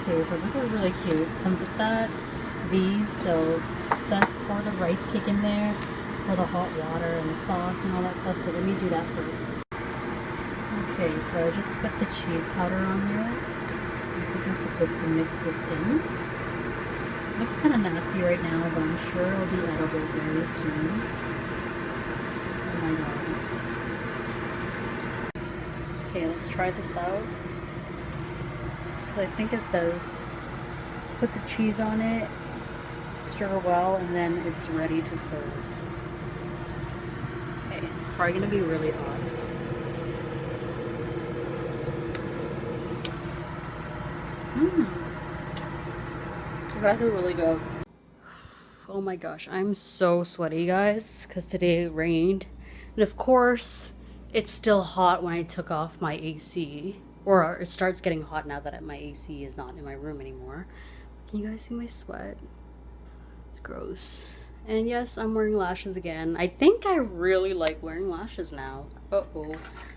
Okay, so this is really cute. Comes with that, these, so it says pour the rice cake in there, pour the hot water and the sauce and all that stuff, so let me do that first. Okay, so I just put the cheese powder on there. I think I'm supposed to mix this in. Looks kind of nasty right now, but I'm sure it'll be edible very soon. Oh my god. Okay, let's try this out. I think it says put the cheese on it, stir well, and then it's ready to serve. Okay, it's probably gonna be really hot. That's really good. Oh my gosh, I'm so sweaty, guys, because today it rained. And of course, it's still hot when I took off my AC. Or it starts getting hot now that my AC is not in my room anymore. Can you guys see my sweat? It's gross. And yes, I'm wearing lashes again. I think I really like wearing lashes now. Uh-oh.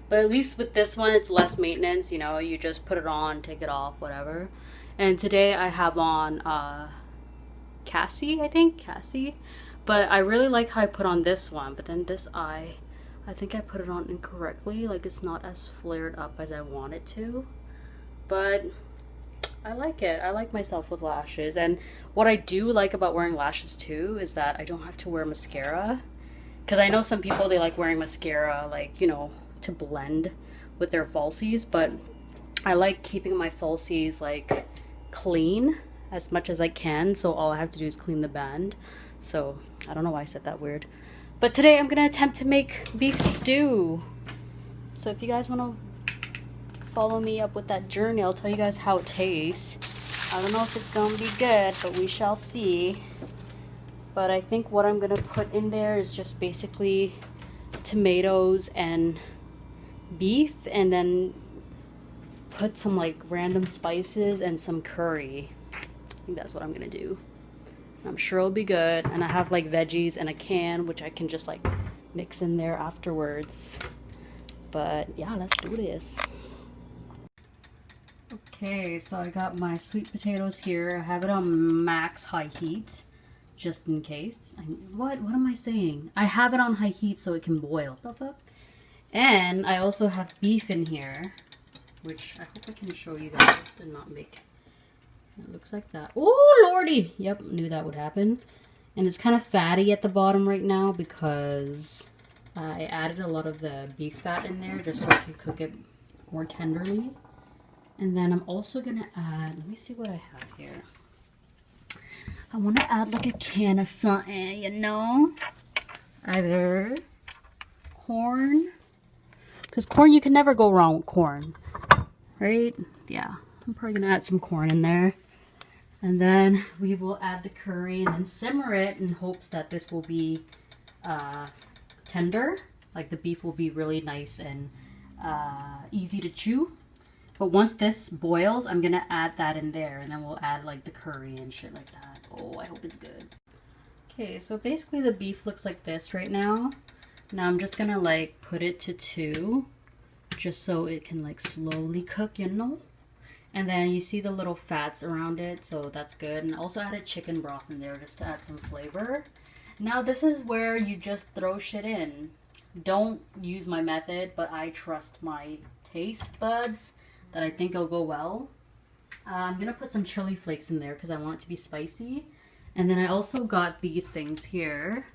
But at least with this one, it's less maintenance. You know, you just put it on, take it off, whatever. And today I have on Cassie, I think. Cassie. But I really like how I put on this one. But then this eye, I think I put it on incorrectly. Like, it's not as flared up as I want it to. But I like it. I like myself with lashes. And what I do like about wearing lashes too is that I don't have to wear mascara. Because I know some people, they like wearing mascara, like, you know, to blend with their falsies. But I like keeping my falsies, like, clean as much as I can. So all I have to do is clean the band. So I don't know why I said that weird. But today I'm going to attempt to make beef stew. So if you guys want to follow me up with that journey, I'll tell you guys how it tastes. I don't know if it's going to be good, but we shall see. But I think what I'm going to put in there is just basically tomatoes and beef, and then put some like random spices and some curry. I think that's what I'm going to do. I'm sure it'll be good. And I have like veggies in a can, which I can just like mix in there afterwards. But yeah, let's do this. Okay, so I got my sweet potatoes here. I have it on max high heat, just in case. What am I saying? I have it on high heat so it can boil. What the fuck? And I also have beef in here, which I hope I can show you guys and not make... It looks like that. Oh, lordy! Yep, knew that would happen. And it's kind of fatty at the bottom right now because I added a lot of the beef fat in there just so I can cook it more tenderly. And then I'm also going to add, let me see what I have here. I want to add like a can of something, you know? Either corn. Because corn, you can never go wrong with corn. Right? Yeah. I'm probably going to add some corn in there. And then we will add the curry and then simmer it in hopes that this will be tender. Like the beef will be really nice and easy to chew. But once this boils, I'm going to add that in there. And then we'll add like the curry and shit like that. Oh, I hope it's good. Okay, so basically the beef looks like this right now. Now I'm just going to like put it to 2. Just so it can like slowly cook, you know? And then you see the little fats around it, so that's good. And also added chicken broth in there just to add some flavor. Now this is where you just throw shit in. Don't use my method, but I trust my taste buds that I think it'll go well. I'm going to put some chili flakes in there because I want it to be spicy. And then I also got these things here.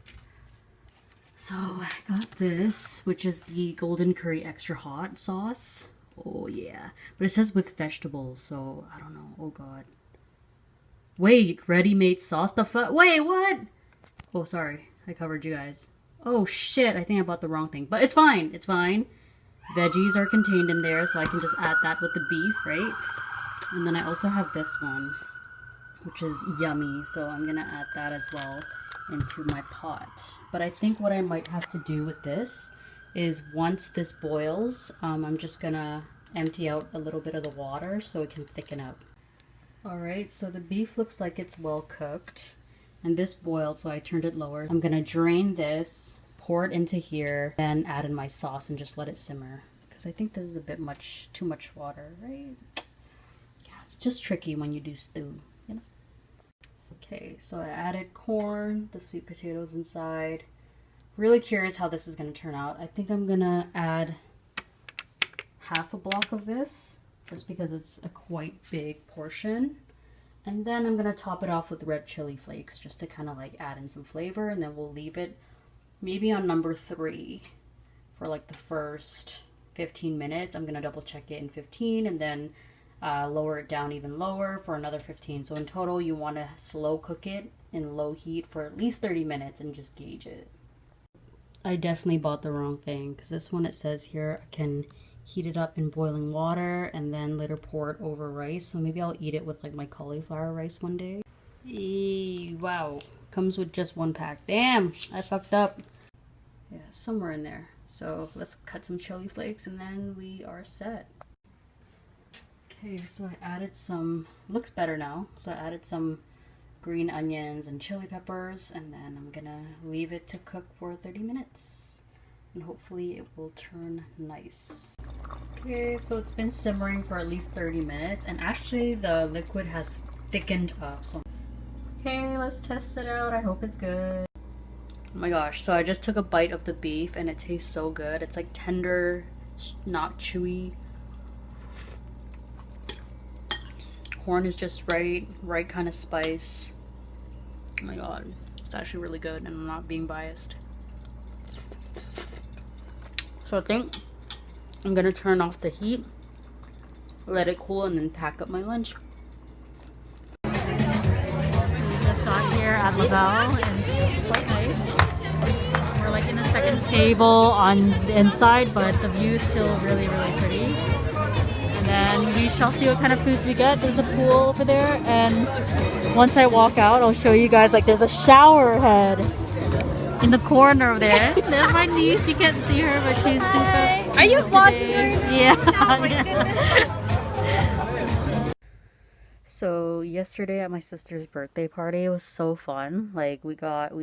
So I got this, which is the golden curry extra hot sauce. Oh yeah. But it says with vegetables, so I don't know. Oh god. Wait, ready-made sauce? The fuck? Wait, what? Oh, sorry. I covered you guys. Oh shit, I think I bought the wrong thing. But it's fine. It's fine. Veggies are contained in there, so I can just add that with the beef, right? And then I also have this one, which is yummy, so I'm gonna add that as well into my pot. But I think what I might have to do with this is once this boils, I'm just gonna empty out a little bit of the water so it can thicken up. Alright, so the beef looks like it's well cooked. And this boiled, so I turned it lower. I'm gonna drain this, pour it into here, then add in my sauce and just let it simmer. Because I think this is a bit too much water, right? Yeah, it's just tricky when you do stew, you know. Okay, so I added corn, the sweet potatoes inside. Really curious how this is going to turn out. I think I'm going to add half a block of this just because it's a quite big portion. And then I'm going to top it off with red chili flakes just to kind of like add in some flavor. And then we'll leave it maybe on number 3 for like the first 15 minutes. I'm going to double check it in 15 and then lower it down even lower for another 15. So in total, you want to slow cook it in low heat for at least 30 minutes and just gauge it. I definitely bought the wrong thing because this one, it says here I can heat it up in boiling water and then later pour it over rice. So maybe I'll eat it with like my cauliflower rice one day. Wow, comes with just 1 pack. Damn, I fucked up. Yeah, somewhere in there. So let's cut some chili flakes and then we are set. Okay, so I added some, looks better now. So I added some green onions and chili peppers, and then I'm gonna leave it to cook for 30 minutes and hopefully it will turn nice. Okay, so it's been simmering for at least 30 minutes and actually the liquid has thickened up. So okay, let's test it out. I hope it's good. Oh my gosh, so I just took a bite of the beef and it tastes so good. It's like tender, not chewy. Corn is just right kind of spice. Oh my god, it's actually really good and I'm not being biased. So I think I'm gonna turn off the heat, let it cool, and then pack up my lunch. We just got here at Lavelle and it's quite nice. We're like in the second table on the inside, but the view is still really pretty. And then we shall see what kind of foods we get. There's a pool over there, and once I walk out, I'll show you guys. Like, there's a shower head in the corner over there. There's my niece. You can't see her, but she's super. Are you vlogging her? Yeah. Oh my goodness. So yesterday at my sister's birthday party, it was so fun. Like we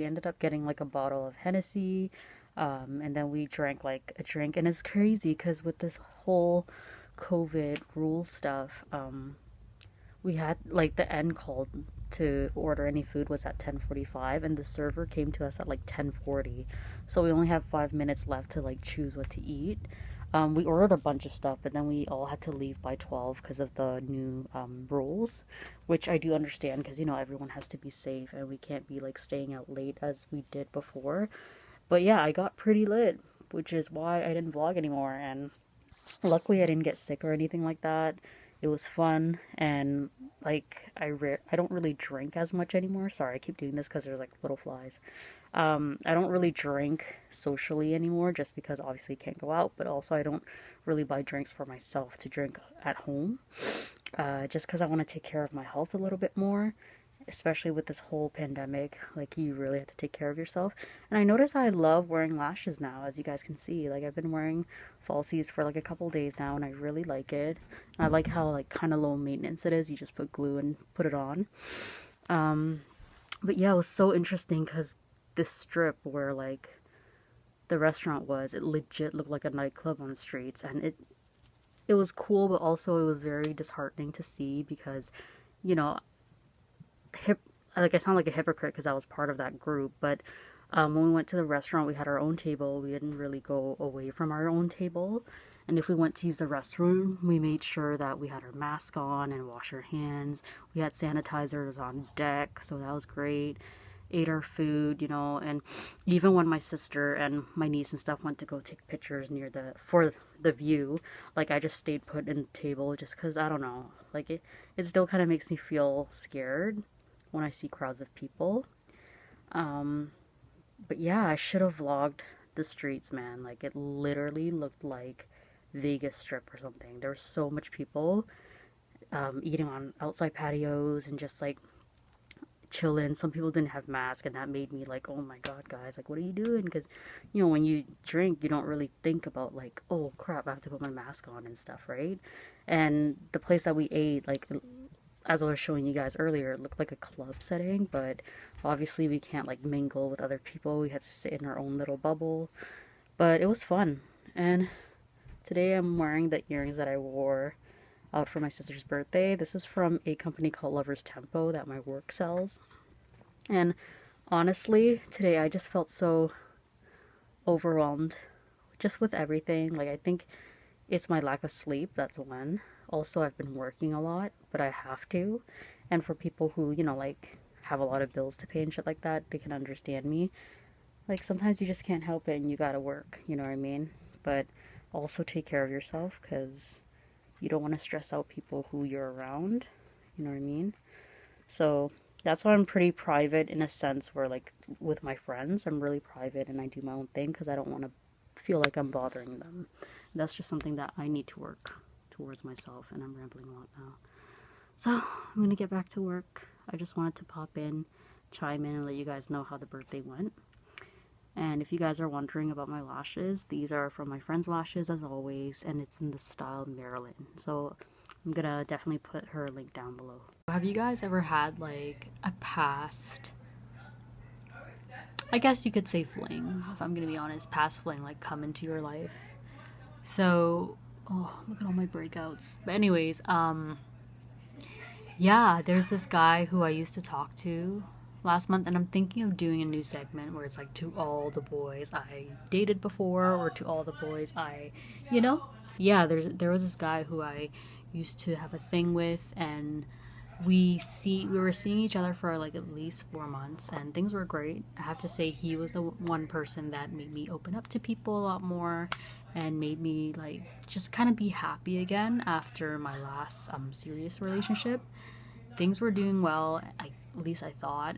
ended up getting like a bottle of Hennessy, and then we drank like a drink. And it's crazy because with this whole COVID rule stuff, we had like the end call to order any food was at 10:45 and the server came to us at like 10:40, so we only have 5 minutes left to like choose what to eat. We ordered a bunch of stuff, but then we all had to leave by 12 because of the new rules, which I do understand because, you know, everyone has to be safe and we can't be like staying out late as we did before. But yeah, I got pretty lit, which is why I didn't vlog anymore, and luckily I didn't get sick or anything like that. It was fun, and like I don't really drink as much anymore. Sorry, I keep doing this because there's like little flies. I don't really drink socially anymore just because obviously can't go out, but also I don't really buy drinks for myself to drink at home, just because I want to take care of my health a little bit more, especially with this whole pandemic. Like, you really have to take care of yourself. And I noticed I love wearing lashes now, as you guys can see. Like, I've been wearing falsies for like a couple days now and I really like it. And I like how like kind of low maintenance it is. You just put glue and put it on. But yeah, it was so interesting because this strip where like the restaurant was, it legit looked like a nightclub on the streets, and it was cool, but also it was very disheartening to see because, you know, like I sound like a hypocrite because I was part of that group, but when we went to the restaurant, we had our own table. We didn't really go away from our own table, and if we went to use the restroom, we made sure that we had our mask on and wash our hands. We had sanitizers on deck, so that was great. Ate our food, you know, and even when my sister and my niece and stuff went to go take pictures for the view, like I just stayed put in the table just because, I don't know, like it still kind of makes me feel scared when I see crowds of people. But yeah, I should have vlogged the streets, man. Like, it literally looked like Vegas Strip or something. There were so much people eating on outside patios and just like chilling. Some people didn't have masks, and that made me like, oh my god, guys, like, what are you doing? Because, you know, when you drink, you don't really think about like, oh crap, I have to put my mask on and stuff, right? And the place that we ate, like, as I was showing you guys earlier, it looked like a club setting, but obviously we can't like mingle with other people. We had to sit in our own little bubble, but it was fun. And today I'm wearing the earrings that I wore out for my sister's birthday. This is from a company called Lover's Tempo that my work sells. And honestly, today I just felt so overwhelmed just with everything. Like, I think it's my lack of sleep, that's one. Also, I've been working a lot, but I have to. And for people who, you know, like, have a lot of bills to pay and shit like that, they can understand me. Like, sometimes you just can't help it and you gotta work, you know what I mean? But also take care of yourself, because you don't want to stress out people who you're around, you know what I mean? So that's why I'm pretty private in a sense where, like, with my friends, I'm really private and I do my own thing because I don't want to feel like I'm bothering them. That's just something that I need to work towards myself, and I'm rambling a lot now. So I'm gonna get back to work. I just wanted to pop in, chime in, and let you guys know how the birthday went. And if you guys are wondering about my lashes, these are from my friend's lashes as always, and it's in the style Marilyn. So I'm gonna definitely put her link down below. Have you guys ever had like a past, I guess you could say fling, if I'm gonna be honest, past fling like come into your life? So, oh, look at all my breakouts. But anyways, yeah, there's this guy who I used to talk to last month, and I'm thinking of doing a new segment where it's like to all the boys I dated before, or to all the boys I, you know? Yeah, there was this guy who I used to have a thing with, and we were seeing each other for like at least 4 months, and things were great. I have to say he was the one person that made me open up to people a lot more and made me like just kind of be happy again after my last serious relationship. Things were doing well, at least I thought.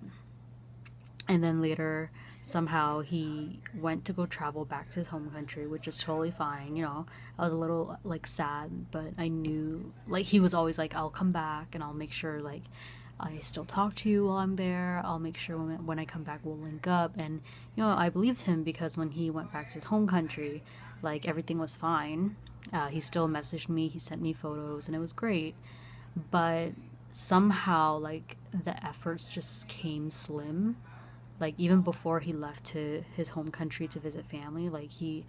And then later, somehow he went to go travel back to his home country, which is totally fine. You know, I was a little like sad, but I knew like he was always like, I'll come back and I'll make sure like I still talk to you while I'm there. I'll make sure when I come back we'll link up. And you know, I believed him because when he went back to his home country, like everything was fine. He still messaged me, he sent me photos, and it was great. But somehow like the efforts just came slim. Like even before he left to his home country to visit family, like he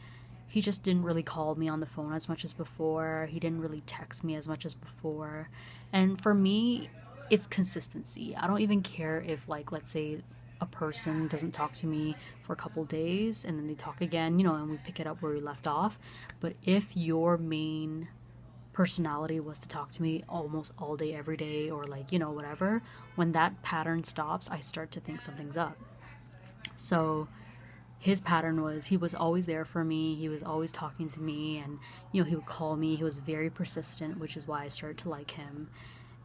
just didn't really call me on the phone as much as before. He didn't really text me as much as before. And for me, it's consistency. I don't even care if, like, let's say a person doesn't talk to me for a couple days and then they talk again, you know, and we pick it up where we left off. But if your main personality was to talk to me almost all day every day, or like, you know, whatever, when that pattern stops, I start to think something's up. So his pattern was he was always there for me, he was always talking to me, and you know, he would call me, he was very persistent, which is why I started to like him.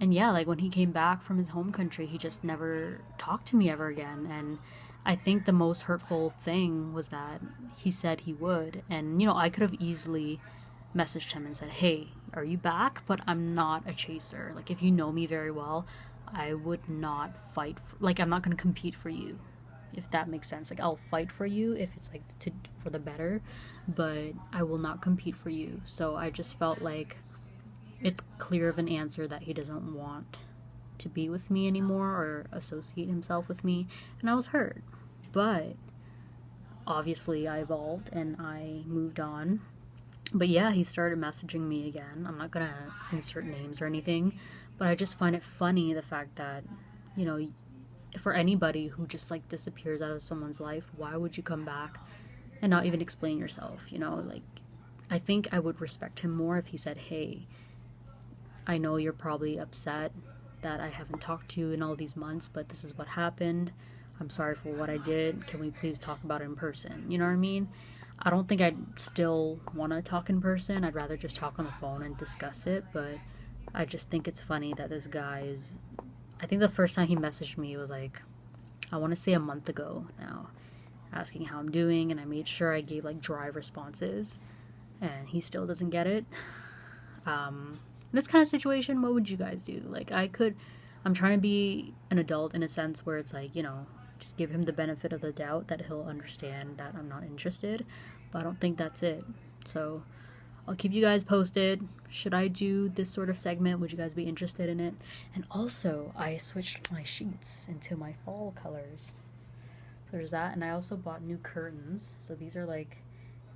And yeah, like when he came back from his home country, he just never talked to me ever again. And I think the most hurtful thing was that he said he would, and you know, I could have easily messaged him and said, hey, are you back? But I'm not a chaser. Like, if you know me very well, I would not fight like, I'm not going to compete for you, if that makes sense. Like, I'll fight for you if it's like for the better, but I will not compete for you. So I just felt like it's clear of an answer that he doesn't want to be with me anymore or associate himself with me, and I was hurt. But obviously I evolved and I moved on. But yeah, he started messaging me again. I'm not gonna insert names or anything, but I just find it funny, the fact that, you know, for anybody who just like disappears out of someone's life, why would you come back and not even explain yourself? You know, like, I think I would respect him more if he said, hey, I know you're probably upset that I haven't talked to you in all these months, but this is what happened. I'm sorry for what I did. Can we please talk about it in person? You know what I mean? I don't think I'd still want to talk in person. I'd rather just talk on the phone and discuss it. But I just think it's funny that this guy is, I think the first time he messaged me was like, I want to say a month ago now, asking how I'm doing, and I made sure I gave like dry responses, and he still doesn't get it. In this kind of situation, what would you guys do? Like, I'm trying to be an adult in a sense where it's like, you know, just give him the benefit of the doubt that he'll understand that I'm not interested, but I don't think that's it. So I'll keep you guys posted. Should I do this sort of segment? Would you guys be interested in it? And also, I switched my sheets into my fall colors. So there's that, and I also bought new curtains. So these are like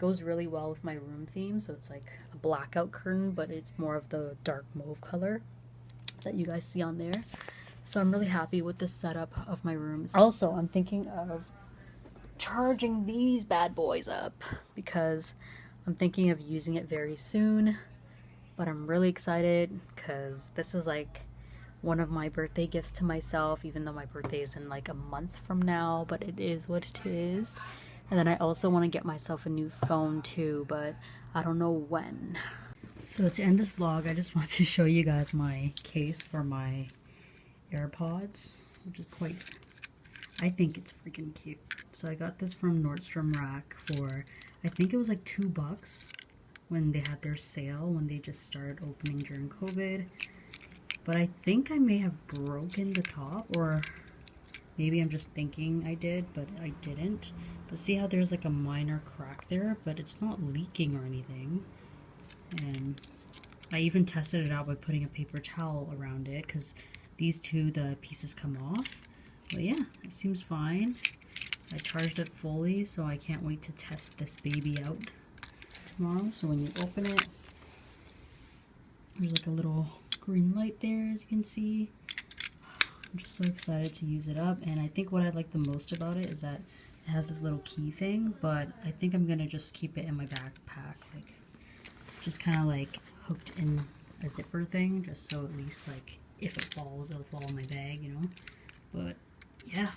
goes really well with my room theme. So it's like a blackout curtain, but it's more of the dark mauve color that you guys see on there. So I'm really happy with the setup of my rooms. Also, I'm thinking of charging these bad boys up because I'm thinking of using it very soon. But I'm really excited because this is like one of my birthday gifts to myself, even though my birthday is in like a month from now, but it is what it is. And then I also want to get myself a new phone too, but I don't know when. So to end this vlog, I just want to show you guys my case for my AirPods, which is quite, I think it's freaking cute. So I got this from Nordstrom Rack for, I think it was like $2 when they had their sale, when they just started opening during COVID. But I think I may have broken the top, or maybe I'm just thinking I did, but I didn't. But see how there's like a minor crack there, but it's not leaking or anything. And I even tested it out by putting a paper towel around it, because these two, the pieces come off. But yeah, it seems fine. I charged it fully, so I can't wait to test this baby out tomorrow. So when you open it, there's like a little green light there, as you can see. I'm just so excited to use it up. And I think what I like the most about it is that it has this little key thing, but I think I'm gonna just keep it in my backpack, like just kind of like hooked in a zipper thing, just so at least like if it falls, it'll fall in my bag, you know. But yeah,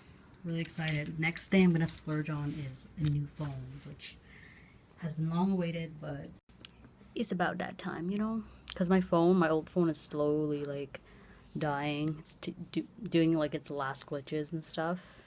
really excited. Next thing I'm gonna splurge on is a new phone, which has been long awaited, but it's about that time, you know, because my old phone is slowly like dying. It's doing like its last glitches and stuff.